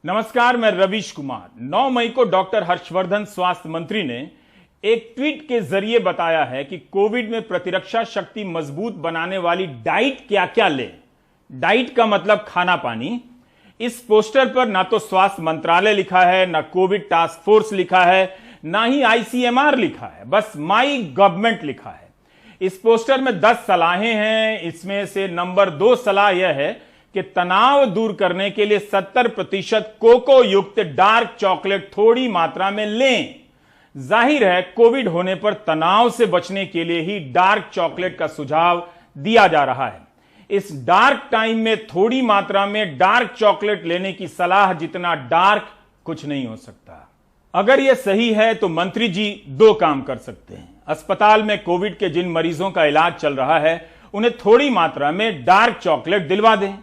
नमस्कार, मैं रवीश कुमार। 9 मई को डॉक्टर हर्षवर्धन स्वास्थ्य मंत्री ने एक ट्वीट के जरिए बताया है कि कोविड में प्रतिरक्षा शक्ति मजबूत बनाने वाली डाइट क्या क्या लें। डाइट का मतलब खाना पानी। इस पोस्टर पर ना तो स्वास्थ्य मंत्रालय लिखा है, ना कोविड टास्क फोर्स लिखा है, ना ही ICMR लिखा है, बस माई गवर्नमेंट लिखा है। इस पोस्टर में 10 सलाहें हैं। इसमें से नंबर 2 सलाह यह है कि तनाव दूर करने के लिए 70% कोको युक्त डार्क चॉकलेट थोड़ी मात्रा में लें। जाहिर है, कोविड होने पर तनाव से बचने के लिए ही डार्क चॉकलेट का सुझाव दिया जा रहा है। इस डार्क टाइम में थोड़ी मात्रा में डार्क चॉकलेट लेने की सलाह जितना डार्क कुछ नहीं हो सकता। अगर यह सही है तो मंत्री जी 2 काम कर सकते हैं। अस्पताल में कोविड के जिन मरीजों का इलाज चल रहा है उन्हें थोड़ी मात्रा में डार्क चॉकलेट दिलवा दें,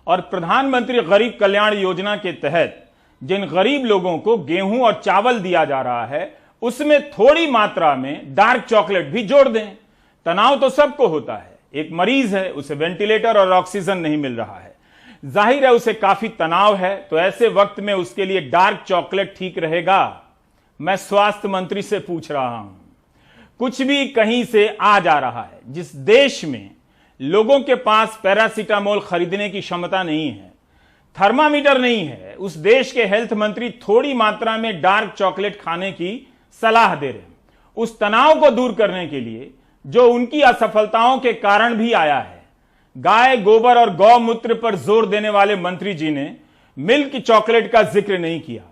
और प्रधानमंत्री गरीब कल्याण योजना के तहत जिन गरीब लोगों को गेहूं और चावल दिया जा रहा है उसमें थोड़ी मात्रा में डार्क चॉकलेट भी जोड़ दें। तनाव तो सबको होता है। एक मरीज है, उसे वेंटिलेटर और ऑक्सीजन नहीं मिल रहा है, जाहिर है उसे काफी तनाव है, तो ऐसे वक्त में उसके लिए डार्क चॉकलेट ठीक रहेगा। मैं स्वास्थ्य मंत्री से पूछ रहा हूं, कुछ भी कहीं से आ जा रहा है। जिस देश में लोगों के पास पैरासीटामोल खरीदने की क्षमता नहीं है, थर्मामीटर नहीं है, उस देश के हेल्थ मंत्री थोड़ी मात्रा में डार्क चॉकलेट खाने की सलाह दे रहे हैं। उस तनाव को दूर करने के लिए जो उनकी असफलताओं के कारण भी आया है। गाय गोबर और गौमूत्र पर जोर देने वाले मंत्री जी ने मिल्क चॉकलेट का जिक्र नहीं किया।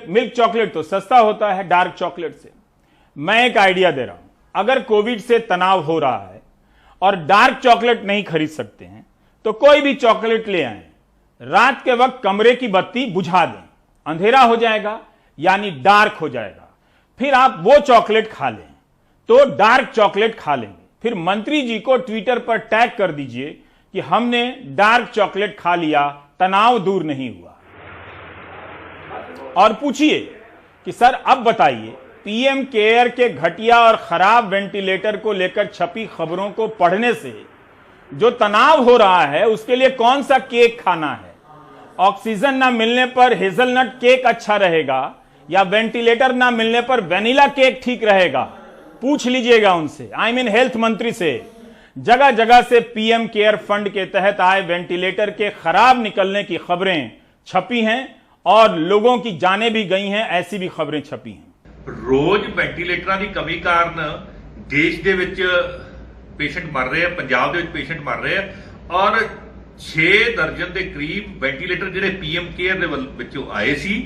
मिल्क चॉकलेट तो सस्ता होता है डार्क चॉकलेट से। मैं एक आइडिया दे रहा हूं, अगर कोविड से तनाव हो रहा है और डार्क चॉकलेट नहीं खरीद सकते हैं तो कोई भी चॉकलेट ले आएं। रात के वक्त कमरे की बत्ती बुझा दें, अंधेरा हो जाएगा यानी डार्क हो जाएगा, फिर आप वो चॉकलेट खा लें तो डार्क चॉकलेट खा लेंगे। फिर मंत्री जी को ट्विटर पर टैग कर दीजिए कि हमने डार्क चॉकलेट खा लिया, तनाव दूर नहीं हुआ। और पूछिए कि सर अब बताइए, PM केयर के घटिया और खराब वेंटिलेटर को लेकर छपी खबरों को पढ़ने से जो तनाव हो रहा है उसके लिए कौन सा केक खाना है? ऑक्सीजन ना मिलने पर हेजलनट केक अच्छा रहेगा या वेंटिलेटर ना मिलने पर वेनिला केक ठीक रहेगा? पूछ लीजिएगा उनसे, हेल्थ मंत्री से। जगह जगह से PM केयर फंड के तहत आए वेंटिलेटर के खराब निकलने की खबरें छपी हैं और लोगों की जानें भी गई हैं, ऐसी भी खबरें छपी हैं। ਰੋਜ਼ ਵੈਂਟੀਲੇਟਰਾਂ ਦੀ ਕਮੀ ਕਾਰਨ ਦੇਸ਼ ਦੇ ਵਿੱਚ ਪੇਸ਼ੈਂਟ ਮਰ ਰਹੇ ਆ, ਪੰਜਾਬ ਦੇ ਵਿੱਚ ਪੇਸ਼ੈਂਟ ਮਰ ਰਹੇ ਆ, ਔਰ 6 ਦਰਜਨ ਦੇ ਕਰੀਬ ਵੈਂਟੀਲੇਟਰ ਜਿਹੜੇ PM ਕੇਅਰ ਦੇ ਵਿੱਚੋਂ ਆਏ ਸੀ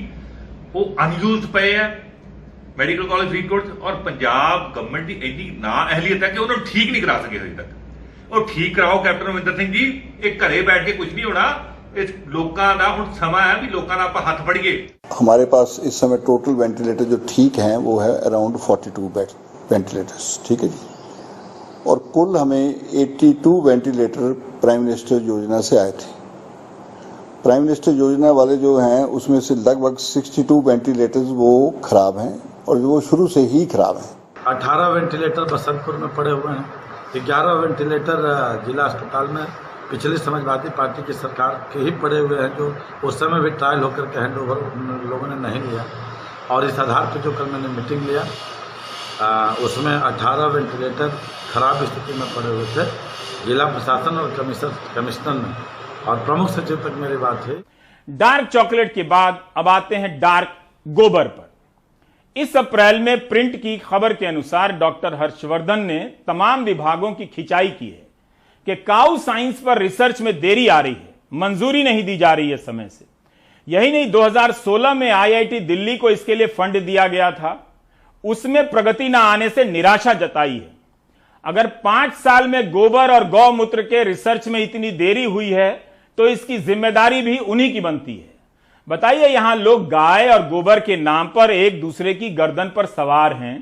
ਉਹ ਅਨਯੂਜ਼ਡ ਪਏ ਆ ਮੈਡੀਕਲ ਕਾਲਜ ਫਰੀਦਕੋਟ, ਔਰ ਪੰਜਾਬ ਗਵਰਨਮੈਂਟ ਦੀ ਇੰਨੀ ਨਾ ਅਹਿਲੀਅਤ ਹੈ ਕਿ ਉਹਨਾਂ ਨੂੰ ਠੀਕ ਨਹੀਂ ਕਰਾ ਸਕੇ ਹਜੇ ਤੱਕ। ਉਹ ਠੀਕ ਕਰਾਓ ਕੈਪਟਨ ਅਮਰਿੰਦਰ ਸਿੰਘ ਜੀ, ਇਹ ਘਰੇ बैठ के कुछ नहीं होना। इस लोगों का हुण समय है भी लोगों का आप हाथ फड़िए। हमारे पास इस समय टोटल वेंटिलेटर जो ठीक हैं वो है अराउंड 42 वेंटिलेटर्स, ठीक है जी। और कुल हमें 82 वेंटिलेटर प्राइम मिनिस्टर योजना से आए थे। प्राइम मिनिस्टर योजना वाले जो हैं उसमें से लगभग 62 वेंटिलेटर्स वो खराब हैं और वो शुरू से ही खराब हैं। 18 वेंटिलेटर बसंतपुर में पड़े हुए हैं, 11 वेंटिलेटर जिला अस्पताल में पिछली समाजवादी पार्टी की सरकार के ही पड़े हुए हैं, जो उस समय भी ट्रायल होकर के हैंड ओवर लोगों ने नहीं लिया। और इस आधार पर जो कल मैंने मीटिंग लिया उसमें 18 वेंटिलेटर खराब स्थिति में पड़े हुए थे। जिला प्रशासन और कमिश्नर ने और प्रमुख सचिव तक मेरी बात है। डार्क चॉकलेट के बाद अब आते हैं डार्क गोबर पर। इस अप्रैल में प्रिंट की खबर के अनुसार डॉक्टर हर्षवर्धन ने तमाम विभागों की खिंचाई की है कि काउ साइंस पर रिसर्च में देरी आ रही है, मंजूरी नहीं दी जा रही है समय से। यही नहीं, 2016 में IIT दिल्ली को इसके लिए फंड दिया गया था, उसमें प्रगति न आने से निराशा जताई है। अगर 5 साल में गोबर और गौमूत्र के रिसर्च में इतनी देरी हुई है तो इसकी जिम्मेदारी भी उन्हीं की बनती है। बताइए, यहां लोग गाय और गोबर के नाम पर एक दूसरे की गर्दन पर सवार हैं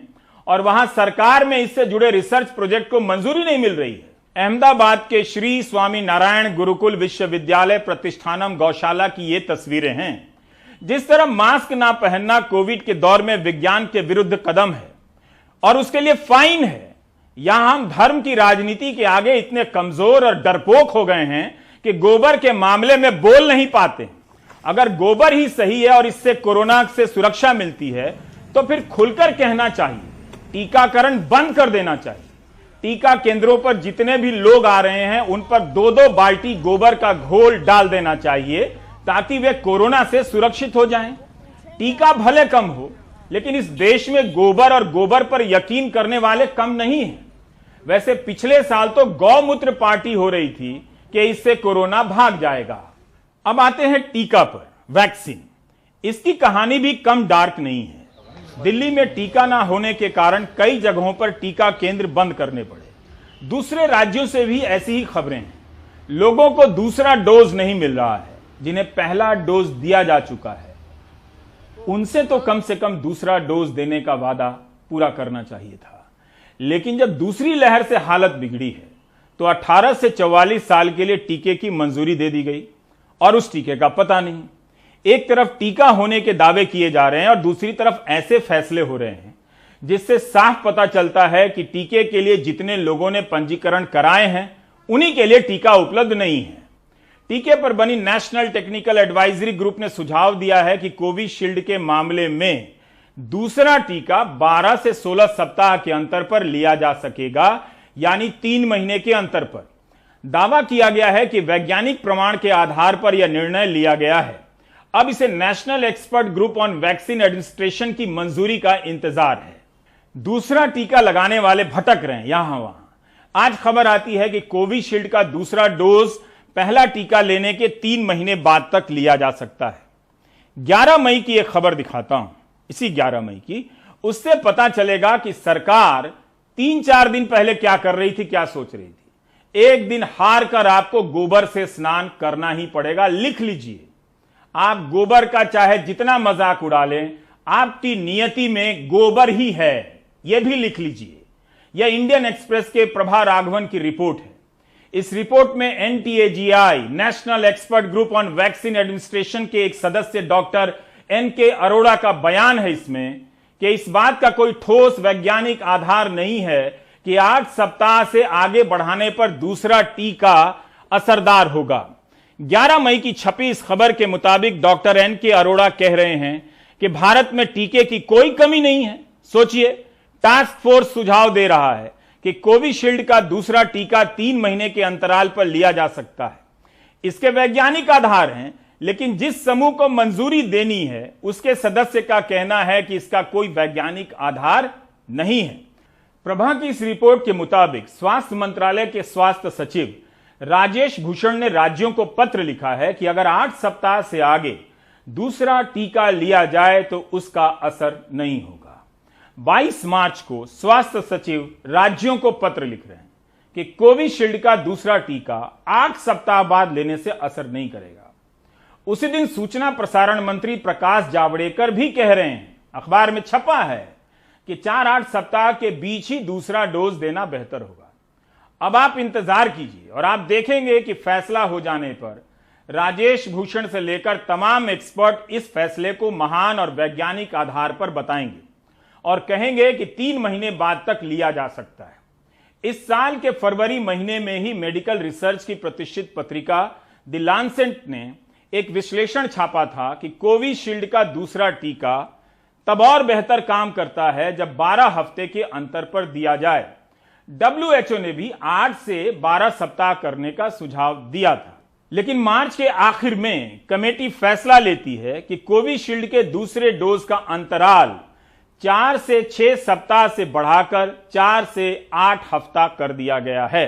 और वहां सरकार में इससे जुड़े रिसर्च प्रोजेक्ट को मंजूरी नहीं मिल रही है। अहमदाबाद के श्री स्वामी नारायण गुरुकुल विश्वविद्यालय प्रतिष्ठानम गौशाला की ये तस्वीरें हैं। जिस तरह मास्क ना पहनना कोविड के दौर में विज्ञान के विरुद्ध कदम है और उसके लिए फाइन है, यहां हम धर्म की राजनीति के आगे इतने कमजोर और डरपोक हो गए हैं कि गोबर के मामले में बोल नहीं पाते। अगर गोबर ही सही है और इससे कोरोना से सुरक्षा मिलती है तो फिर खुलकर कहना चाहिए, टीकाकरण बंद कर देना चाहिए। टीका केंद्रों पर जितने भी लोग आ रहे हैं उन पर 2-2 बाल्टी गोबर का घोल डाल देना चाहिए ताकि वे कोरोना से सुरक्षित हो जाएं। टीका भले कम हो, लेकिन इस देश में गोबर और गोबर पर यकीन करने वाले कम नहीं हैं। वैसे पिछले साल तो गौमूत्र पार्टी हो रही थी कि इससे कोरोना भाग जाएगा। अब आते हैं टीका पर, वैक्सीन। इसकी कहानी भी कम डार्क नहीं है। दिल्ली में टीका ना होने के कारण कई जगहों पर टीका केंद्र बंद करने पड़े। दूसरे राज्यों से भी ऐसी ही खबरें हैं। लोगों को दूसरा डोज नहीं मिल रहा है, जिन्हें पहला डोज दिया जा चुका है उनसे तो कम से कम दूसरा डोज देने का वादा पूरा करना चाहिए था। लेकिन जब दूसरी लहर से हालत बिगड़ी है तो 18 से 44 साल के लिए टीके की मंजूरी दे दी गई और उस टीके का पता नहीं। एक तरफ टीका होने के दावे किए जा रहे हैं और दूसरी तरफ ऐसे फैसले हो रहे हैं जिससे साफ पता चलता है कि टीके के लिए जितने लोगों ने पंजीकरण कराए हैं उन्हीं के लिए टीका उपलब्ध नहीं है। टीके पर बनी नेशनल टेक्निकल एडवाइजरी ग्रुप ने सुझाव दिया है कि कोविशील्ड के मामले में दूसरा टीका 12 से 16 सप्ताह के अंतर पर लिया जा सकेगा, यानी 3 महीने के अंतर पर। दावा किया गया है कि वैज्ञानिक प्रमाण के आधार पर यह निर्णय लिया गया है। अब इसे national expert group on vaccine administration की मंजूरी का इंतजार है। दूसरा टीका लगाने वाले भटक रहे हैं यहां वहां। आज खबर आती है कि कोविशील्ड का दूसरा डोज पहला टीका लेने के 3 महीने बाद तक लिया जा सकता है। 11 मई की एक खबर दिखाता हूं, इसी 11 मई की। उससे पता चलेगा कि सरकार 3-4 दिन पहले क्या कर रही थी, क्या सोच रही थी। एक दिन हार कर आपको गोबर से स्नान करना ही पड़ेगा। लिख लीजिए, आप गोबर का चाहे जितना मजाक उड़ा लें, आपकी नियति में गोबर ही है, यह भी लिख लीजिए। यह इंडियन एक्सप्रेस के प्रभा राघवन की रिपोर्ट है। इस रिपोर्ट में NTAGI national expert group on vaccine administration के एक सदस्य डॉक्टर NK अरोड़ा का बयान है इसमें कि इस बात का कोई ठोस वैज्ञानिक आधार नहीं है कि 8 सप्ताह से आगे बढ़ाने पर दूसरा टीका असरदार होगा। 11 मई की छपी इस खबर के मुताबिक डॉक्टर NK अरोड़ा कह रहे हैं कि भारत में टीके की कोई कमी नहीं है। सोचिए, टास्क फोर्स सुझाव दे रहा है कि कोविशील्ड का दूसरा टीका 3 महीने के अंतराल पर लिया जा सकता है। इसके वैज्ञानिक आधार हैं, लेकिन जिस समूह को मंजूरी देनी है उसके सदस्य का कहना है कि इसका कोई वैज्ञानिक आधार नहीं है। प्रभा की इस रिपोर्ट के मुताबिक स्वास्थ्य मंत्रालय के स्वास्थ्य सचिव राजेश भूषण ने राज्यों को पत्र लिखा है कि अगर 8 सप्ताह से आगे दूसरा टीका लिया जाए तो उसका असर नहीं होगा। 22 मार्च को स्वास्थ्य सचिव राज्यों को पत्र लिख रहे हैं कि कोविशील्ड का दूसरा टीका 8 सप्ताह बाद लेने से असर नहीं करेगा। उसी दिन सूचना प्रसारण मंत्री प्रकाश जावड़ेकर भी कह रहे हैं, अखबार में छपा है, कि 4-8 सप्ताह के बीच ही दूसरा डोज देना बेहतर होगा। अब आप इंतजार कीजिए और आप देखेंगे कि फैसला हो जाने पर राजेश भूषण से लेकर तमाम एक्सपर्ट इस फैसले को महान और वैज्ञानिक आधार पर बताएंगे और कहेंगे कि 3 महीने बाद तक लिया जा सकता है। इस साल के फरवरी महीने में ही मेडिकल रिसर्च की प्रतिष्ठित पत्रिका द लांसेट ने एक विश्लेषण छापा था कि कोविशील्ड का दूसरा टीका तब और बेहतर काम करता है जब 12 हफ्ते के अंतर पर दिया जाए। WHO ने भी 8 से 12 सप्ताह करने का सुझाव दिया था, लेकिन मार्च के आखिर में कमेटी फैसला लेती है कि कोविशील्ड के दूसरे डोज का अंतराल 4 से 6 सप्ताह से बढ़ाकर 4 से 8 हफ्ता कर दिया गया है।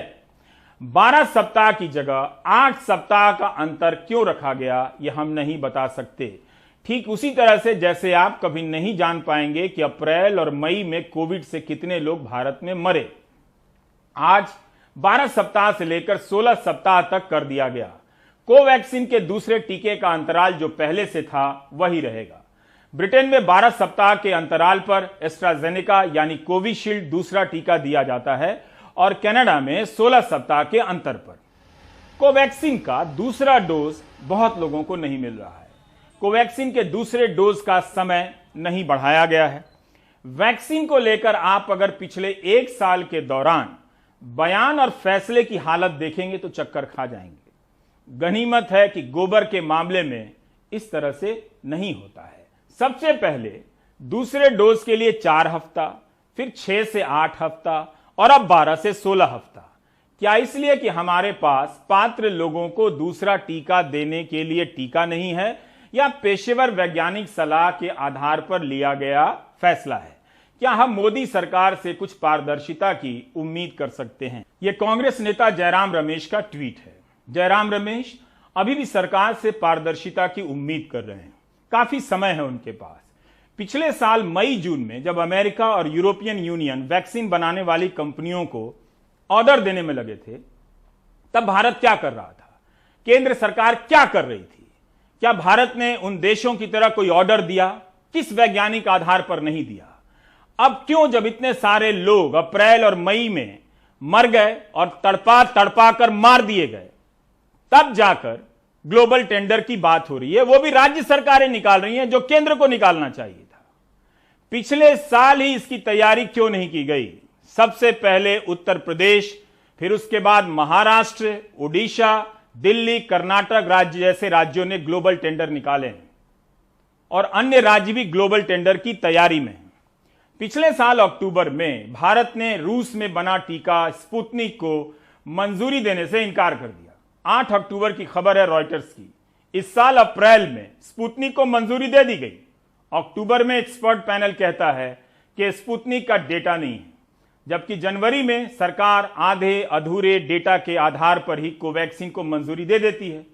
12 सप्ताह की जगह 8 सप्ताह का अंतर क्यों रखा गया, यह हम नहीं बता सकते। ठीक उसी तरह से जैसे आप कभी नहीं जान पाएंगे कि अप्रैल और मई में कोविड से कितने लोग भारत में मरे। आज 12 सप्ताह से लेकर 16 सप्ताह तक कर दिया गया। कोवैक्सीन के दूसरे टीके का अंतराल जो पहले से था वही रहेगा। ब्रिटेन में 12 सप्ताह के अंतराल पर एस्ट्राजेनेका यानी कोविशील्ड दूसरा टीका दिया जाता है और कनाडा में 16 सप्ताह के अंतर पर। कोवैक्सीन का दूसरा डोज बहुत लोगों को नहीं मिल रहा है। कोवैक्सीन के दूसरे डोज का समय नहीं बढ़ाया गया है। वैक्सीन को लेकर आप अगर पिछले 1 साल के दौरान बयान और फैसले की हालत देखेंगे तो चक्कर खा जाएंगे। गनीमत है कि गोबर के मामले में इस तरह से नहीं होता है। सबसे पहले दूसरे डोज के लिए 4 हफ्ता, फिर 6 से 8 हफ्ता और अब 12 से 16 हफ्ता। क्या इसलिए कि हमारे पास पात्र लोगों को दूसरा टीका देने के लिए टीका नहीं है, या पेशेवर वैज्ञानिक सलाह के आधार पर लिया गया फैसला है? क्या हम मोदी सरकार से कुछ पारदर्शिता की उम्मीद कर सकते हैं? यह कांग्रेस नेता जयराम रमेश का ट्वीट है। जयराम रमेश अभी भी सरकार से पारदर्शिता की उम्मीद कर रहे हैं। काफी समय है उनके पास। पिछले साल मई जून में जब अमेरिका और यूरोपियन यूनियन वैक्सीन बनाने वाली कंपनियों को ऑर्डर देने में लगे थे, तब भारत क्या कर रहा था? केंद्र सरकार क्या कर रही थी? क्या भारत ने उन देशों की तरह कोई ऑर्डर दिया? किस वैज्ञानिक आधार पर नहीं दिया? अब क्यों, जब इतने सारे लोग अप्रैल और मई में मर गए और तड़पा तड़पा कर मार दिए गए, तब जाकर ग्लोबल टेंडर की बात हो रही है? वो भी राज्य सरकारें निकाल रही हैं जो केंद्र को निकालना चाहिए था। पिछले साल ही इसकी तैयारी क्यों नहीं की गई? सबसे पहले उत्तर प्रदेश, फिर उसके बाद महाराष्ट्र, उड़ीसा, दिल्ली, कर्नाटक राज्य जैसे राज्यों ने ग्लोबल टेंडर निकाले हैं और अन्य राज्य भी ग्लोबल टेंडर की तैयारी में हैं। पिछले साल अक्टूबर में भारत ने रूस में बना टीका स्पुतनिक को मंजूरी देने से इनकार कर दिया। 8 अक्टूबर की खबर है रॉयटर्स की। इस साल अप्रैल में स्पुतनिक को मंजूरी दे दी गई। अक्टूबर में एक्सपर्ट पैनल कहता है कि स्पुतनिक का डेटा नहीं है, जबकि जनवरी में सरकार आधे अधूरे डेटा के आधार पर ही कोवैक्सीन को मंजूरी दे देती है।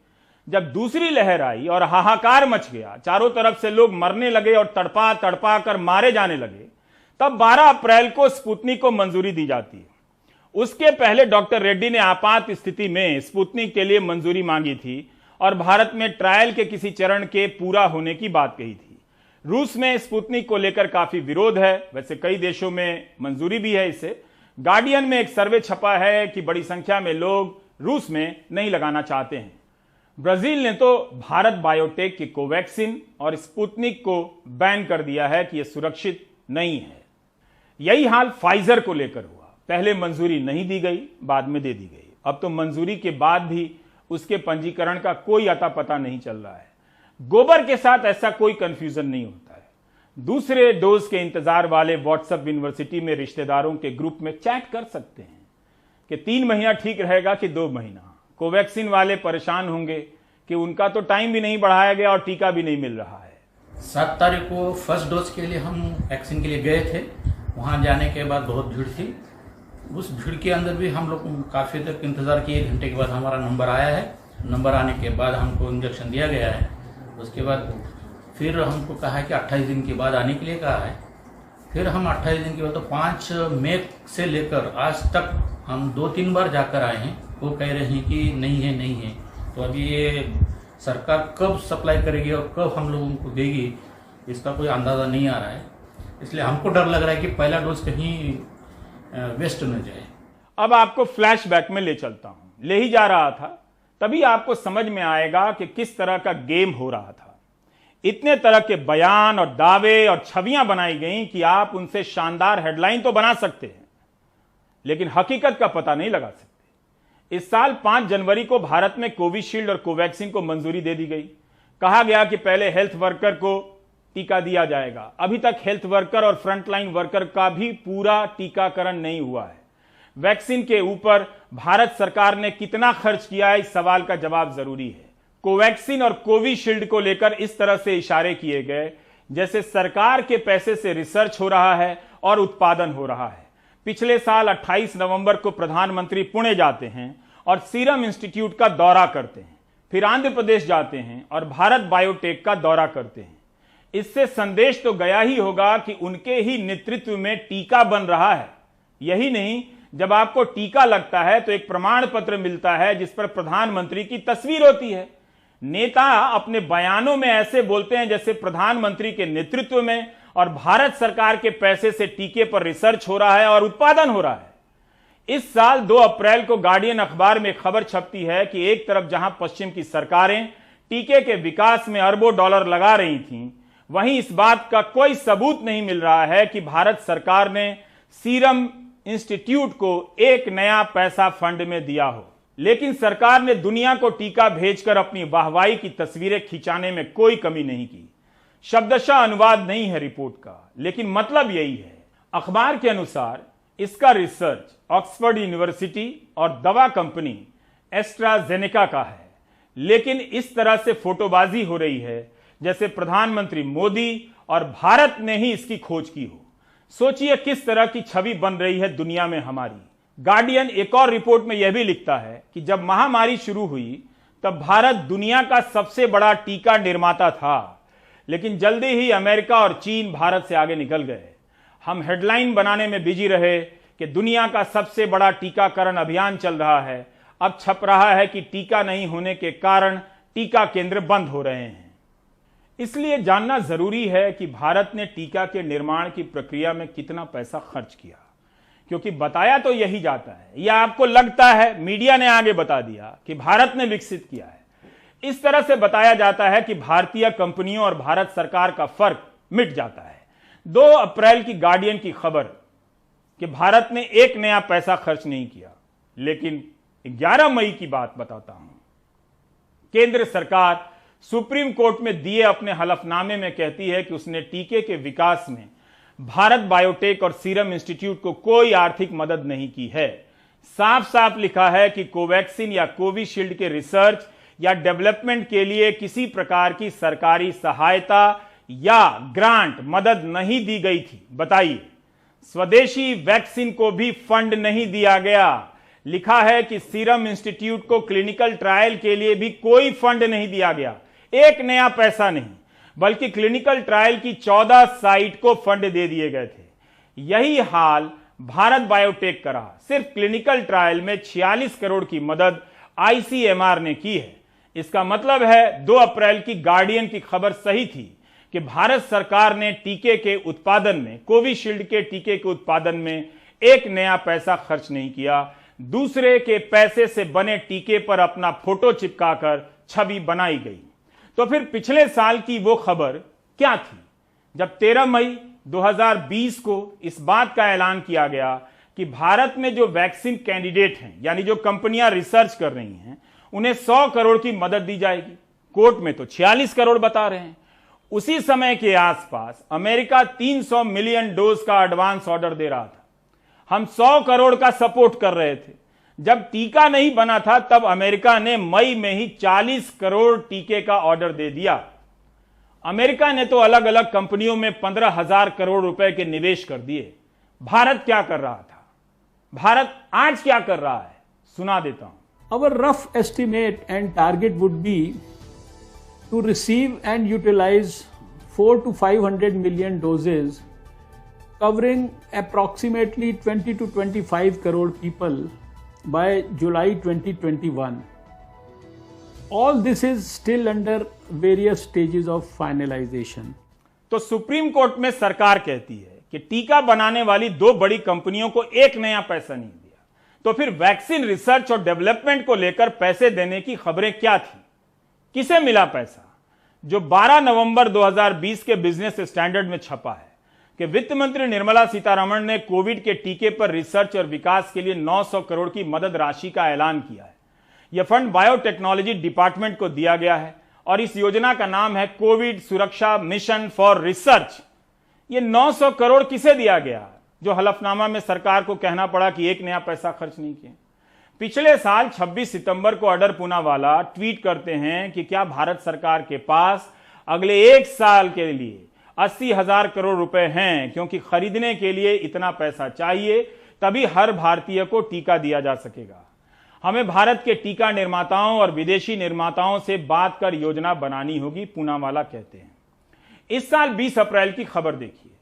जब दूसरी लहर आई और हाहाकार मच गया, चारों तरफ से लोग मरने लगे और तड़पा तड़पा कर मारे जाने लगे, तब 12 अप्रैल को स्पुतनिक को मंजूरी दी जाती है। उसके पहले डॉक्टर रेड्डी ने आपात स्थिति में स्पुतनिक के लिए मंजूरी मांगी थी और भारत में ट्रायल के किसी चरण के पूरा होने की बात कही थी। रूस में स्पुतनिक को लेकर काफी विरोध है, वैसे कई देशों में मंजूरी भी है इसे। गार्डियन में एक सर्वे छपा है कि बड़ी संख्या में लोग रूस में नहीं लगाना चाहते हैं। ब्राजील ने तो भारत बायोटेक की कोवैक्सीन और स्पुतनिक को बैन कर दिया है कि यह सुरक्षित नहीं है। यही हाल फाइजर को लेकर हुआ। पहले मंजूरी नहीं दी गई, बाद में दे दी गई। अब तो मंजूरी के बाद भी उसके पंजीकरण का कोई अता पता नहीं चल रहा है। गोबर के साथ ऐसा कोई कंफ्यूजन नहीं होता है। दूसरे डोज के इंतजार वाले व्हाट्सएप यूनिवर्सिटी में रिश्तेदारों के ग्रुप में चैट कर सकते हैं कि 3 महीना ठीक रहेगा कि 2 महीना। कोवैक्सीन वाले परेशान होंगे कि उनका तो टाइम भी नहीं बढ़ाया गया और टीका भी नहीं मिल रहा है। 7 तारीख को फर्स्ट डोज के लिए हम वैक्सीन के लिए गए थे। वहां जाने के बाद बहुत भीड़ थी। उस भीड़ के अंदर भी हम लोग काफी तक इंतजार किए। 1 घंटे के बाद हमारा नंबर आया है। नंबर आने के बाद हमको इंजेक्शन दिया गया है। उसके बाद फिर हमको कहा है कि 28 दिन के बाद आने के लिए कहा है। फिर हम 28 दिन के बाद, तो 5 मई से लेकर आज तक हम 2-3 बार जाकर आए हैं। वो कह रहे हैं कि नहीं है, नहीं है। तो अभी ये सरकार कब सप्लाई करेगी और कब हम लोगों को देगी, इसका कोई अंदाजा नहीं आ रहा है। इसलिए हमको डर लग रहा है कि पहला डोज कहीं वेस्ट न जाए। अब आपको फ्लैशबैक में ले चलता हूं। ले ही जा रहा था, तभी आपको समझ में आएगा कि किस तरह का गेम हो रहा था। इतने तरह के बयान और दावे और छवियां बनाई गई कि आप उनसे शानदार हेडलाइन तो बना सकते हैं, लेकिन हकीकत का पता नहीं लगा सकते। इस साल 5 जनवरी को भारत में कोविशील्ड और कोवैक्सीन को मंजूरी दे दी गई। कहा गया कि पहले हेल्थ वर्कर को टीका दिया जाएगा। अभी तक हेल्थ वर्कर और फ्रंटलाइन वर्कर का भी पूरा टीकाकरण नहीं हुआ है। वैक्सीन के ऊपर भारत सरकार ने कितना खर्च किया है, इस सवाल का जवाब जरूरी है। कोवैक्सीन और कोविशील्ड को लेकर इस तरह से इशारे किए गए जैसे सरकार के पैसे से रिसर्च हो रहा है और उत्पादन हो रहा है। पिछले साल 28 नवंबर को प्रधानमंत्री पुणे जाते हैं और सीरम इंस्टीट्यूट का दौरा करते हैं, फिर आंध्र प्रदेश जाते हैं और भारत बायोटेक का दौरा करते हैं। इससे संदेश तो गया ही होगा कि उनके ही नेतृत्व में टीका बन रहा है। यही नहीं, जब आपको टीका लगता है तो एक प्रमाण पत्र मिलता है जिस पर प्रधानमंत्री की तस्वीर होती है। नेता अपने बयानों में ऐसे बोलते हैं जैसे प्रधानमंत्री के नेतृत्व में और भारत सरकार के पैसे से टीके पर रिसर्च हो रहा है और उत्पादन हो रहा है। इस साल 2 अप्रैल को गार्डियन अखबार में खबर छपती है कि एक तरफ जहां पश्चिम की सरकारें टीके के विकास में अरबों डॉलर लगा रही थीं, वहीं इस बात का कोई सबूत नहीं मिल रहा है कि भारत सरकार ने सीरम इंस्टीट्यूट को एक नया पैसा फंड में दिया हो। लेकिन सरकार ने दुनिया को टीका भेजकर अपनी वाहवाही की तस्वीरें खिंचाने में कोई कमी नहीं की। शब्दशः अनुवाद नहीं है रिपोर्ट का, लेकिन मतलब यही है। अखबार के अनुसार इसका रिसर्च ऑक्सफोर्ड यूनिवर्सिटी और दवा कंपनी एस्ट्राजेनेका का है, लेकिन इस तरह से फोटोबाजी हो रही है जैसे प्रधानमंत्री मोदी और भारत ने ही इसकी खोज की हो। सोचिए किस तरह की छवि बन रही है दुनिया में हमारी। गार्डियन एक और रिपोर्ट में यह भी लिखता है कि जब महामारी शुरू हुई तब भारत दुनिया का सबसे बड़ा टीका निर्माता था, लेकिन जल्दी ही अमेरिका और चीन भारत से आगे निकल गए। हम हेडलाइन बनाने में बिजी रहे कि दुनिया का सबसे बड़ा टीकाकरण अभियान चल रहा है। अब छप रहा है कि टीका नहीं होने के कारण टीका केंद्र बंद हो रहे हैं। इसलिए जानना जरूरी है कि भारत ने टीका के निर्माण की प्रक्रिया में कितना पैसा खर्च किया, क्योंकि बताया तो यही जाता है या आपको लगता है मीडिया ने आगे बता दिया कि भारत ने विकसित किया है। इस तरह से बताया जाता है कि भारतीय कंपनियों और भारत सरकार का फर्क मिट जाता है। 2 अप्रैल की गार्डियन की खबर कि भारत ने एक नया पैसा खर्च नहीं किया। लेकिन 11 मई की बात बताता हूं। केंद्र सरकार सुप्रीम कोर्ट में दिए अपने हलफनामे में कहती है कि उसने टीके के विकास में भारत बायोटेक और सीरम इंस्टीट्यूट को कोई आर्थिक मदद नहीं की है। साफ साफ लिखा है कि कोवैक्सीन या कोविशील्ड के रिसर्च या डेवलपमेंट के लिए किसी प्रकार की सरकारी सहायता या ग्रांट मदद नहीं दी गई थी। बताइए, स्वदेशी वैक्सीन को भी फंड नहीं दिया गया। लिखा है कि सीरम इंस्टीट्यूट को क्लिनिकल ट्रायल के लिए भी कोई फंड नहीं दिया गया, एक नया पैसा नहीं, बल्कि क्लिनिकल ट्रायल की 14 साइट को फंड दे दिए गए थे। यही हाल भारत बायोटेक का रहा। सिर्फ क्लिनिकल ट्रायल में 46 करोड़ की मदद आईसीएमआर ने की है। इसका मतलब है 2 अप्रैल की गार्डियन की खबर सही थी कि भारत सरकार ने टीके के उत्पादन में, कोविशील्ड के टीके के उत्पादन में एक नया पैसा खर्च नहीं किया। दूसरे के पैसे से बने टीके पर अपना फोटो चिपकाकर छवि बनाई गई। तो फिर पिछले साल की वो खबर क्या थी जब 13 मई 2020 को इस बात का ऐलान किया गया कि भारत में जो वैक्सीन कैंडिडेट हैं, यानी जो कंपनियां रिसर्च कर रही हैं, उन्हें 100 करोड़ की मदद दी जाएगी। कोर्ट में तो 46 करोड़ बता रहे हैं। उसी समय के आसपास अमेरिका 300 मिलियन डोज का एडवांस ऑर्डर दे रहा था। हम 100 करोड़ का सपोर्ट कर रहे थे। जब टीका नहीं बना था तब अमेरिका ने मई में ही 40 करोड़ टीके का ऑर्डर दे दिया। अमेरिका ने तो अलग अलग कंपनियों में 15,000 करोड़ रुपए के निवेश कर दिए। भारत क्या कर रहा था? भारत आज क्या कर रहा है? सुना देता हूं। Our rough estimate and target would be to receive and utilize 400 to 500 million doses covering approximately 20 to 25 crore people by July 2021. All this is still under various stages of finalization. तो सुप्रीम कोर्ट में सरकार कहती है कि टीका बनाने वाली 2 बड़ी कंपनियों को एक नया पैसा नहीं दिया। तो फिर वैक्सीन रिसर्च और डेवलपमेंट को लेकर पैसे देने की खबरें क्या थी? किसे मिला पैसा? जो 12 नवंबर 2020 के बिजनेस स्टैंडर्ड में छपा है कि वित्त मंत्री निर्मला सीतारमण ने कोविड के टीके पर रिसर्च और विकास के लिए 900 करोड़ की मदद राशि का ऐलान किया है। यह फंड बायोटेक्नोलॉजी डिपार्टमेंट को दिया गया है और इस योजना का नाम है कोविड सुरक्षा मिशन फॉर रिसर्च। यह 900 करोड़ किसे दिया गया जो हलफनामा में सरकार को कहना पड़ा कि एक नया पैसा खर्च नहीं किया? पिछले साल 26 सितंबर को अडर पूनावाला ट्वीट करते हैं कि क्या भारत सरकार के पास अगले 1 साल के लिए 80,000 करोड़ रुपए हैं, क्योंकि खरीदने के लिए इतना पैसा चाहिए, तभी हर भारतीय को टीका दिया जा सकेगा। हमें भारत के टीका निर्माताओं और विदेशी निर्माताओं से बात कर योजना बनानी होगी, पूनावाला कहते हैं। इस साल 20 अप्रैल की खबर देखिए।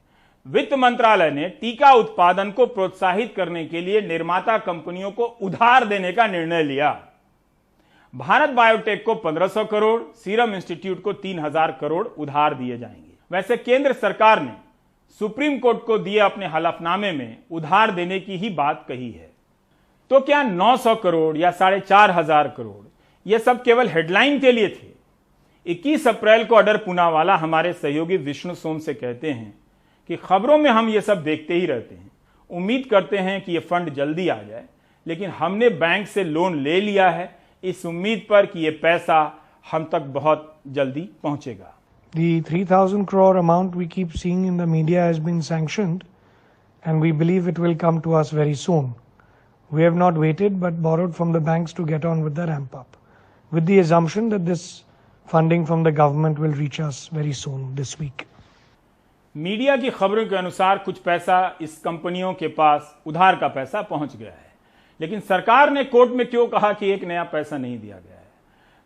वित्त मंत्रालय ने टीका उत्पादन को प्रोत्साहित करने के लिए निर्माता कंपनियों को उधार देने का निर्णय लिया। भारत बायोटेक को 1500 करोड़, सीरम इंस्टीट्यूट को 3000 करोड़ उधार दिए जाएंगे। वैसे केंद्र सरकार ने सुप्रीम कोर्ट को दिए अपने हलफनामे में उधार देने की ही बात कही है। तो क्या 900 करोड़ या 4,500 करोड़ यह सब केवल हेडलाइन के लिए थे? 21 अप्रैल को अडर पूनावाला हमारे सहयोगी विष्णु सोम से कहते हैं कि खबरों में हम ये सब देखते ही रहते हैं, उम्मीद करते हैं कि यह फंड जल्दी आ जाए, लेकिन हमने बैंक से लोन ले लिया है इस उम्मीद पर कि ये पैसा हम तक बहुत जल्दी पहुंचेगा। The 3,000 crore amount we keep seeing in the media has been sanctioned and we believe it will come to us very soon. We have not waited but borrowed from the banks to get on with the ramp up, with the assumption that this funding from the government will reach us very soon this week. Media की खबरों के अनुसार कुछ पैसा इस कंपनियों के पास उधार का पैसा पहुंच गया है, लेकिन सरकार ने कोर्ट में क्यों कहा कि एक नया पैसा नहीं दिया गया है?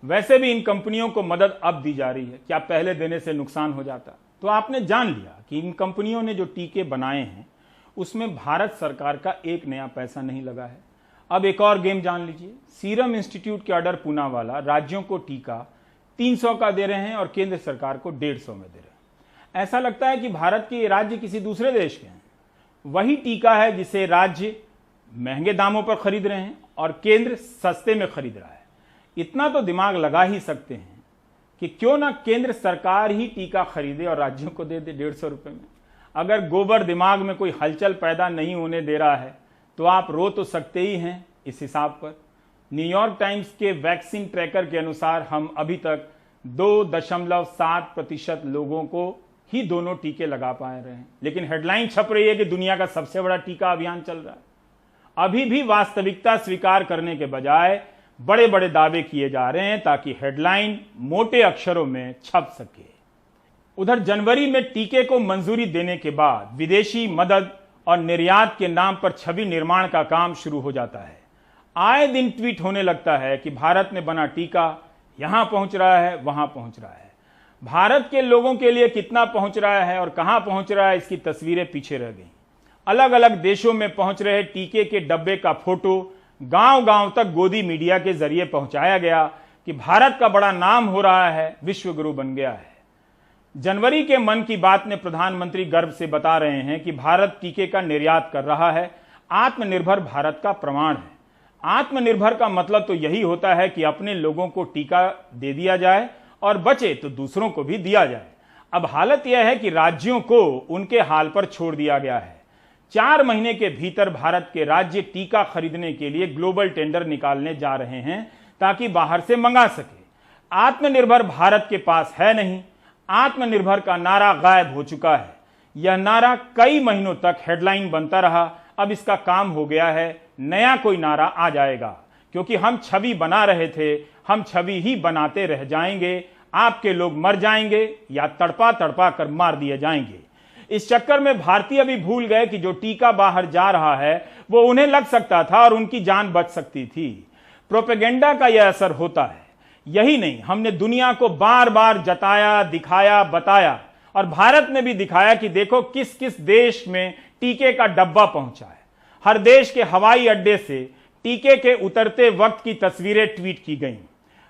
वैसे भी इन कंपनियों को मदद अब दी जा रही है, क्या पहले देने से नुकसान हो जाता? तो आपने जान लिया कि इन कंपनियों ने जो टीके बनाए हैं उसमें भारत सरकार का एक नया पैसा नहीं लगा है। अब एक और गेम जान लीजिए। सीरम इंस्टीट्यूट के ऑर्डर पूनावाला राज्यों को टीका 300 का दे रहे हैं और केंद्र सरकार को 150 में दे रहे हैं। ऐसा लगता है कि भारत के राज्य किसी दूसरे देश के हैं। वही टीका है जिसे राज्य महंगे दामों पर खरीद रहे हैं और केंद्र सस्ते में खरीद रहा है। इतना तो दिमाग लगा ही सकते हैं कि क्यों ना केंद्र सरकार ही टीका खरीदे और राज्यों को दे दे 150 रुपए में। अगर गोबर दिमाग में कोई हलचल पैदा नहीं होने दे रहा है तो आप रो तो सकते ही हैं इस हिसाब पर। न्यूयॉर्क टाइम्स के वैक्सीन ट्रैकर के अनुसार हम अभी तक 2.7% लोगों को ही दोनों टीके लगा पा रहे हैं, लेकिन हेडलाइन छप रही है कि दुनिया का सबसे बड़ा टीका अभियान चल रहा है। अभी भी वास्तविकता स्वीकार करने के बजाय बड़े बड़े दावे किए जा रहे हैं ताकि हेडलाइन मोटे अक्षरों में छप सके। उधर जनवरी में टीके को मंजूरी देने के बाद विदेशी मदद और निर्यात के नाम पर छवि निर्माण का काम शुरू हो जाता है। आए दिन ट्वीट होने लगता है कि भारत में बना टीका यहां पहुंच रहा है, वहां पहुंच रहा है। भारत के लोगों के लिए कितना पहुंच रहा है और कहां पहुंच रहा है इसकी तस्वीरें पीछे रह गई। अलग अलग देशों में पहुंच रहे टीके के डब्बे का फोटो गांव गांव तक गोदी मीडिया के जरिए पहुंचाया गया कि भारत का बड़ा नाम हो रहा है, विश्व गुरु बन गया है। जनवरी के मन की बात में प्रधानमंत्री गर्व से बता रहे हैं कि भारत टीके का निर्यात कर रहा है। आत्मनिर्भर भारत का प्रमाण है। आत्मनिर्भर का मतलब तो यही होता है कि अपने लोगों को टीका दे दिया जाए और बचे तो दूसरों को भी दिया जाए। अब हालत यह है कि राज्यों को उनके हाल पर छोड़ दिया गया है। 4 महीने के भीतर भारत के राज्य टीका खरीदने के लिए ग्लोबल टेंडर निकालने जा रहे हैं ताकि बाहर से मंगा सके। आत्मनिर्भर भारत के पास है नहीं। आत्मनिर्भर का नारा गायब हो चुका है। यह नारा कई महीनों तक हेडलाइन बनता रहा। अब इसका काम हो गया है, नया कोई नारा आ जाएगा, क्योंकि हम छवि बना रहे थे, हम छवि ही बनाते रह जाएंगे। आपके लोग मर जाएंगे या तड़पा तड़पा कर मार दिए जाएंगे। इस चक्कर में भारतीय भी भूल गए कि जो टीका बाहर जा रहा है वो उन्हें लग सकता था और उनकी जान बच सकती थी। प्रोपेगेंडा का यह असर होता है। यही नहीं, हमने दुनिया को बार बार जताया, दिखाया, बताया और भारत ने भी दिखाया कि देखो किस किस देश में टीके का डब्बा पहुंचा है। हर देश के हवाई अड्डे से टीके के उतरते वक्त की तस्वीरें ट्वीट की गईं।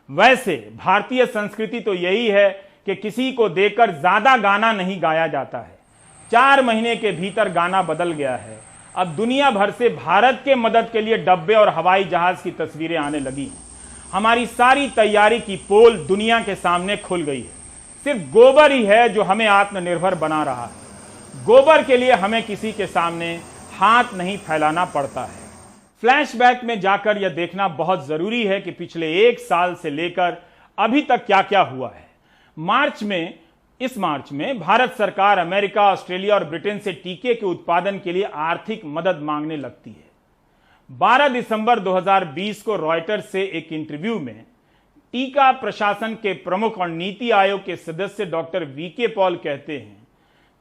वैसे भारतीय संस्कृति तो यही है कि किसी को देकर ज्यादा गाना नहीं गाया जाता है। 4 महीने के भीतर गाना बदल गया है। अब दुनिया भर से भारत के मदद के लिए डब्बे और हवाई जहाज की तस्वीरें आने लगी हैं। हमारी सारी तैयारी की पोल दुनिया के सामने खुल गई है। सिर्फ गोबर ही है जो हमें आत्मनिर्भर बना रहा है। गोबर के लिए हमें किसी के सामने हाथ नहीं फैलाना पड़ता है। फ्लैशबैक में जाकर यह देखना बहुत जरूरी है कि पिछले 1 साल से लेकर अभी तक क्या क्या हुआ है। इस मार्च में भारत सरकार अमेरिका, ऑस्ट्रेलिया और ब्रिटेन से टीके के उत्पादन के लिए आर्थिक मदद मांगने लगती है। 12 दिसंबर 2020 को रॉयटर्स से एक इंटरव्यू में टीका प्रशासन के प्रमुख और नीति आयोग के सदस्य डॉक्टर वीके पॉल कहते हैं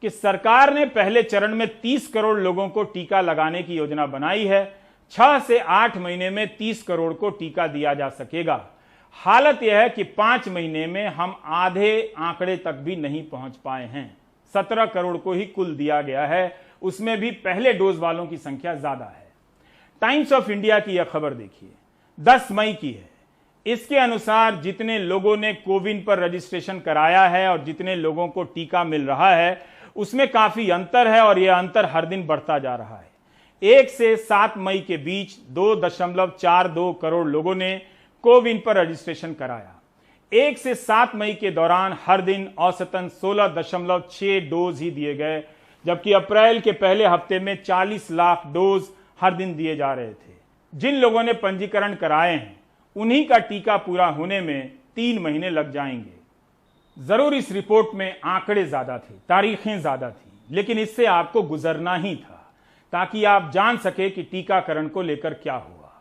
कि सरकार ने पहले चरण में 30 करोड़ लोगों को टीका लगाने की योजना बनाई है। 6 से 8 महीने में 30 करोड़ को टीका दिया जा सकेगा। हालत यह है कि 5 महीने में हम आधे आंकड़े तक भी नहीं पहुंच पाए हैं। 17 करोड़ को ही कुल दिया गया है, उसमें भी पहले डोज वालों की संख्या ज्यादा है। टाइम्स ऑफ इंडिया की यह खबर देखिए, 10 मई की है। इसके अनुसार जितने लोगों ने कोविन पर रजिस्ट्रेशन कराया है और जितने लोगों को टीका मिल रहा है उसमें काफी अंतर है और यह अंतर हर दिन बढ़ता जा रहा है। 1 से 7 मई के बीच 2.42 करोड़ लोगों ने कोविन पर रजिस्ट्रेशन कराया। 1 से 7 मई के दौरान हर दिन औसतन 16.6 डोज ही दिए गए, जबकि अप्रैल के पहले हफ्ते में 40 लाख डोज हर दिन दिए जा रहे थे। जिन लोगों ने पंजीकरण कराए हैं उन्हीं का टीका पूरा होने में 3 महीने लग जाएंगे। जरूर इस रिपोर्ट में आंकड़े ज्यादा थे, तारीखें ज्यादा थी, लेकिन इससे आपको गुजरना ही था ताकि आप जान सके कि टीकाकरण को लेकर क्या हुआ,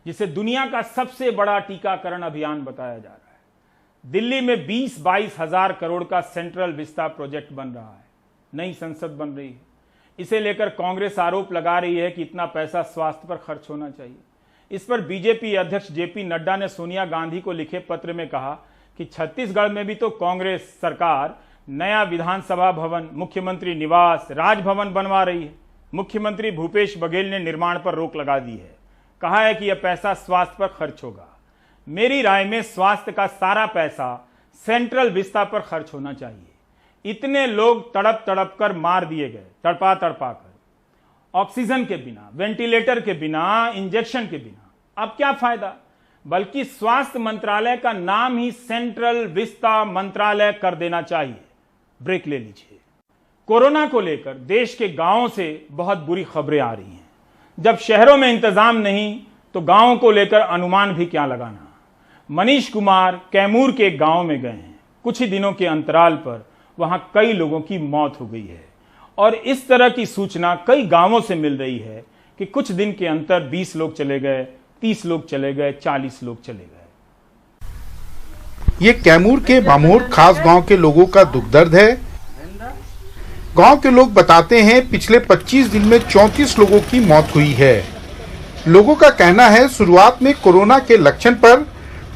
जिसे दुनिया का सबसे बड़ा टीकाकरण अभियान बताया जा रहा है। दिल्ली में 20-22 हजार करोड़ का सेंट्रल विस्ता प्रोजेक्ट बन रहा है, नई संसद बन रही है। इसे लेकर कांग्रेस आरोप लगा रही है कि इतना पैसा स्वास्थ्य पर खर्च होना चाहिए। इस पर बीजेपी अध्यक्ष जेपी नड्डा ने सोनिया गांधी को लिखे पत्र में कहा कि छत्तीसगढ़ में भी तो कांग्रेस सरकार नया विधानसभा भवन, मुख्यमंत्री निवास, राजभवन बनवा रही है। मुख्यमंत्री भूपेश बघेल ने निर्माण पर रोक लगा दी है, कहा है कि यह पैसा स्वास्थ्य पर खर्च होगा। मेरी राय में स्वास्थ्य का सारा पैसा सेंट्रल विस्ता पर खर्च होना चाहिए। इतने लोग तड़प तड़प कर मार दिए गए, तड़पा तड़पा कर, ऑक्सीजन के बिना, वेंटिलेटर के बिना, इंजेक्शन के बिना। अब क्या फायदा? बल्कि स्वास्थ्य मंत्रालय का नाम ही सेंट्रल विस्ता मंत्रालय कर देना चाहिए। ब्रेक ले लीजिए। कोरोना को लेकर देश के गांवों से बहुत बुरी खबरें आ रही हैं। जब शहरों में इंतजाम नहीं तो गांवों को लेकर अनुमान भी क्या लगाना। मनीष कुमार कैमूर के एक गांव में गए हैं। कुछ ही दिनों के अंतराल पर वहां कई लोगों की मौत हो गई है और इस तरह की सूचना कई गांवों से मिल रही है कि कुछ दिन के अंतर 20 लोग चले गए, 30 लोग चले गए, 40 लोग चले गए। ये कैमूर के बामोर खास गांव के लोगों का दुख दर्द है। गांव के लोग बताते हैं पिछले 25 दिन में 34 लोगों की मौत हुई है। लोगों का कहना है शुरुआत में कोरोना के लक्षण पर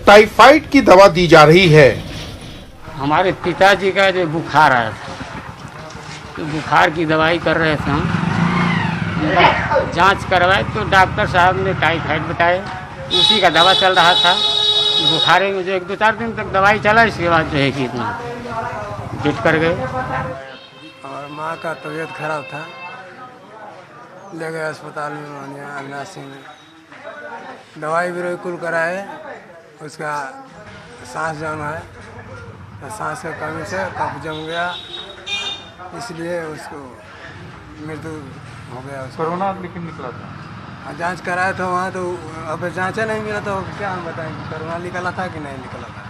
टाइफाइड की दवा दी जा रही है। हमारे पिताजी का जो बुखार आया था तो बुखार की दवाई कर रहे थे हम। जांच करवाए तो डॉक्टर साहब ने टाइफाइड बताया, उसी का दवा चल रहा था। बुखारे में जो 1-2-4 दिन तक दवाई चला, इसके बाद जो है कि इतना डेट कर गए। और माँ का तबीयत खराब था, ले गए अस्पताल में मोहनिया अविनाश सिंह में। दवाई भी कुल कराए, उसका सांस जम है, तो सांस की कमी से कफ जम गया, इसलिए उसको मृत्यु हो गया। कोरोना लेकिन निकला था, जांच कराया था वहाँ, तो अब जांचा नहीं मिला तो क्या हम बताएं कोरोना निकला था कि नहीं निकला था।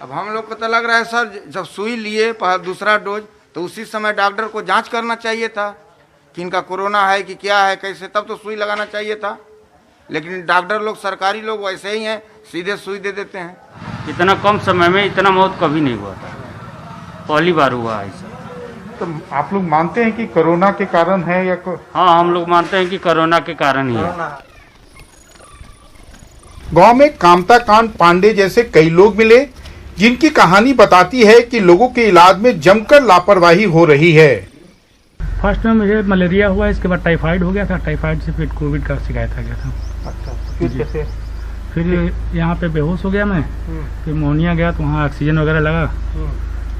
अब हम लोग को तो लग रहा है सर, जब सुई लिए दूसरा डोज तो उसी समय डॉक्टर को जांच करना चाहिए था कि इनका कोरोना है कि क्या है, कैसे, तब तो सुई लगाना चाहिए था। लेकिन डॉक्टर लोग, सरकारी लोग वैसे ही हैं, सीधे सुई दे देते हैं। इतना कम समय में इतना मौत कभी नहीं हुआ था, पहली बार हुआ ऐसा। तो आप लोग मानते हैं कि कोरोना के कारण है या हाँ, हम लोग मानते हैं कि कोरोना के कारण ही है। गांव में कामता कांड पांडे जैसे कई लोग मिले जिनकी कहानी बताती है कि लोगों के इलाज में जमकर लापरवाही हो रही है। फर्स्ट में मुझे मलेरिया हुआ, इसके बाद टाइफाइड हो गया था, टाइफाइड से फिर कोविड का शिकायत आ गया था। अच्छा, फिर कैसे? फिर यहाँ पे बेहोश हो गया मैं, फिर मोहनिया गया तो वहाँ ऑक्सीजन वगैरह लगा,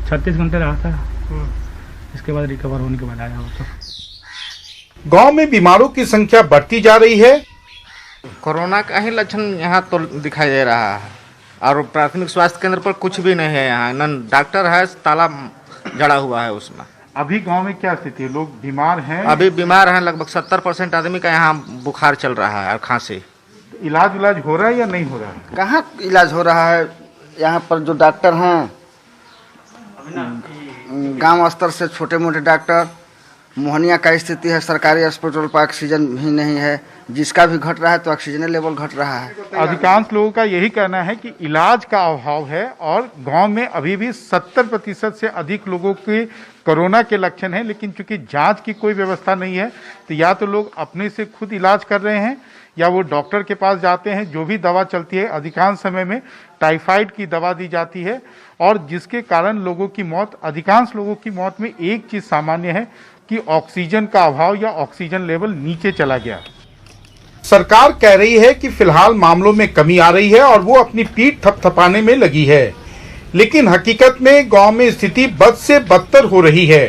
36 घंटे रहा था। इसके बाद रिकवर होने के बाद आया हो। तो गांव में बीमारों की संख्या बढ़ती जा रही है। कोरोना का ही लक्षण यहाँ तो दिखाई दे रहा है और प्राथमिक स्वास्थ्य केंद्र पर कुछ भी नहीं है। यहाँ न डॉक्टर है, ताला जड़ा हुआ है उसमें। अभी गांव में क्या स्थिति है? लोग बीमार हैं? अभी बीमार हैं, लगभग 70% आदमी का यहाँ बुखार चल रहा है और खांसी। इलाज हो रहा है या नहीं हो रहा है? कहाँ इलाज हो रहा है? यहाँ पर जो डॉक्टर हैं गांव स्तर से छोटे मोटे डॉक्टर। मोहनिया का स्थिति है, सरकारी अस्पताल पर ऑक्सीजन भी नहीं है, जिसका भी घट रहा है तो ऑक्सीजन लेवल घट रहा है। अधिकांश लोगों का यही कहना है कि इलाज का अभाव है और गांव में अभी भी 70% से अधिक लोगों के कोरोना के लक्षण हैं, लेकिन चूंकि जांच की कोई व्यवस्था नहीं है तो या तो लोग अपने से खुद इलाज कर रहे हैं या वो डॉक्टर के पास जाते हैं। जो भी दवा चलती है अधिकांश समय में टाइफाइड की दवा दी जाती है और जिसके कारण लोगों की मौत, अधिकांश लोगों की मौत में एक चीज़ सामान्य है कि ऑक्सीजन का अभाव या ऑक्सीजन लेवल नीचे चला गया। सरकार कह रही है कि फिलहाल मामलों में कमी आ रही है और वो अपनी पीठ थपथपाने में लगी है, लेकिन हकीकत में गांव में स्थिति बद से बदतर हो रही है।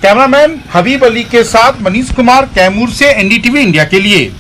कैमरामैन हबीब अली के साथ मनीष कुमार, कैमूर से NDTV इंडिया के लिए।